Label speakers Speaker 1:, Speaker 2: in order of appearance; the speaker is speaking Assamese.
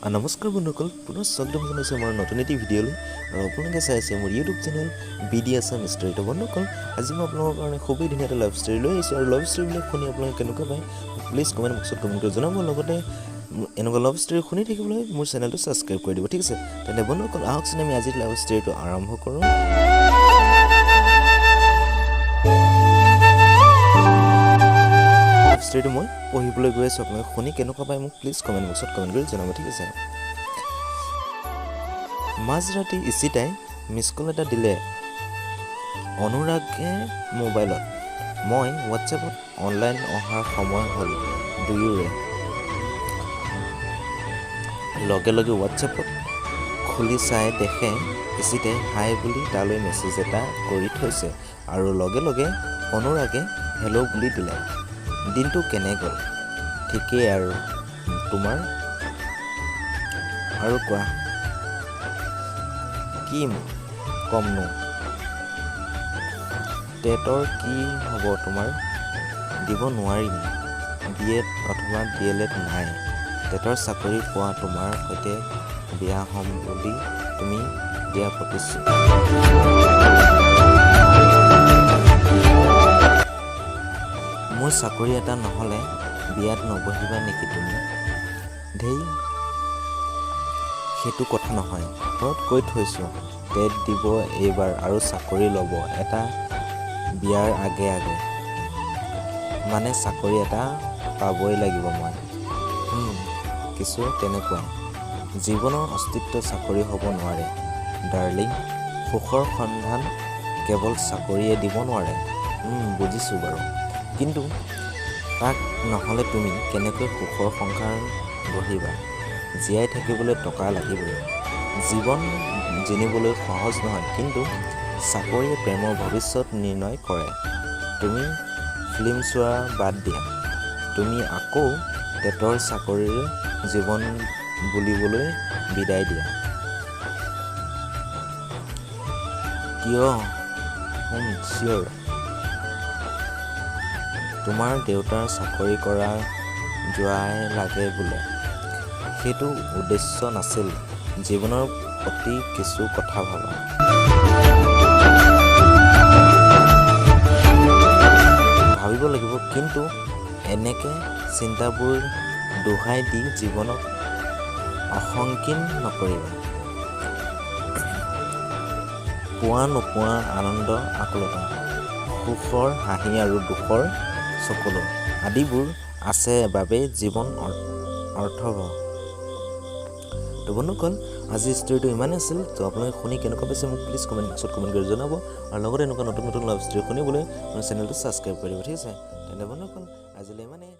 Speaker 1: নমস্কাৰ বন্ধুসকল, পুনৰ স্বাগতম জনাইছোঁ আমাৰ নতুন এটি ভিডিঅ'লৈ। আৰু আপোনালোকে চাই আছে মোৰ ইউটিউব চেনেল আছাম ষ্টৰী। তো বন্ধুসকল, আজি মই আপোনালোকৰ কাৰণে খুবেই ধুনীয়া এটা লাভ ষ্টৰী লৈ আহিছোঁ। আৰু লাভ ষ্টৰীবিলাক শুনি আপোনালোকে কেনেকুৱা পায় প্লিজ কমেণ্ট বক্সত কমেণ্ট কৰি জনাব। লগতে এনেকুৱা লাভ ষ্টৰী শুনি থাকিবলৈ মোৰ চেনেলটো ছাবস্ক্ৰাইব কৰি দিব, ঠিক আছে। তেন্তে বন্ধুসকল, আহকচোন আমি আজিৰ লাভ ষ্টৰীটো আৰম্ভ কৰোঁ। ষ্টৰীটো মই পঢ়িবলৈ গৈ আছোঁ। আপোনালোকে শুনি কেনেকুৱা পায় মোক প্লিজ কমেণ্ট বক্সত কমেণ্ট কৰি জনাব, ঠিক আছে। মাজৰাতি ইচিতাই মিছ কল এটা দিলে অনুৰাগে মোবাইলত। মই হোৱাটছএপত অনলাইন অহাৰ সময় হ'ল দুয়োৰে। লগে লগে হোৱাটছএপত খুলি চাই দেখে ইচিতাই হাই বুলি তালৈ মেছেজ এটা কৰি থৈছে। আৰু লগে লগে অনুৰাগে হেল্ল' বুলি দিলে। দিনটো কেনে গ'ল? ঠিকেই আৰু তোমাৰ? আৰু কোৱা, কি কমনো? টেটৰ কি হ'ব তোমাৰ? দিব নোৱাৰিম, BEd অথবা DLEd নাই। টেটৰ চাকৰি পোৱা তোমাৰ সৈতে বিয়া হ'ম বুলি তুমি দিয়া প্ৰতিশ্ৰুতি। মোৰ চাকৰি এটা নহ'লে বিয়াত নবহিবা নেকি তুমি? ধেই, সেইটো কথা নহয়। ঘৰত কৈ থৈছোঁ টেট দিব এইবাৰ আৰু চাকৰি ল'ব এটা বিয়াৰ আগে আগে। মানে চাকৰি এটা পাবই লাগিব মই। কিছু তেনেকুৱাই। জীৱনৰ অস্তিত্ব চাকৰি হ'ব নোৱাৰে ডাৰ্লিং। সুখৰ সন্ধান কেৱল চাকৰিয়ে দিব নোৱাৰে। বুজিছোঁ বাৰু, কিন্তু তাক নহ'লে তুমি কেনেকৈ সুখৰ সংসাৰ গঢ়িবা? জীয়াই থাকিবলৈ টকা লাগিবই। জীৱন জিনিবলৈ সহজ নহয়, কিন্তু চাকৰিয়ে প্ৰেমৰ ভৱিষ্যত নিৰ্ণয় কৰে। তুমি ফিল্ম চোৱা বাদ দিয়া, তুমি আকৌ টেটৰ চাকৰিৰ জীৱন বুলিবলৈ বিদায় দিয়া। কিয়? চিয়ৰ। তোমাৰ দেউতাৰ চাকৰি কৰা যোৱাই লাগে বোলে। সেইটো উদ্দেশ্য নাছিল। জীৱনৰ প্ৰতি কিছু কথা ভাবা। ভাবিব লাগিব, কিন্তু এনেকে চিন্তাবোৰ দোহাই দি জীৱনক অসংকীৰ্ণ নকৰিবা। পোৱা নোপোৱা আনন্দ আকুলতা, সুখৰ হাঁহি আৰু দুখৰ চকুলো আদিবোৰ আছে বাবেই জীৱন অৰ্থবহ। তো বন্ধুসকল, আজিৰ ষ্টৰীটো ইমানেই আছিল। তো আপোনালোকে শুনি কেনেকুৱা পাইছে মোক প্লিজ কমেণ্ট বক্সত কমেণ্ট কৰি জনাব। আৰু লগতে এনেকুৱা নতুন নতুন লাভ ষ্টৰী শুনিবলৈ মোৰ চেনেলটো ছাবস্ক্ৰাইব কৰি দিব, ঠিক আছে। তেন্তে বন্ধুসকল, আজিলৈ ইমানেই।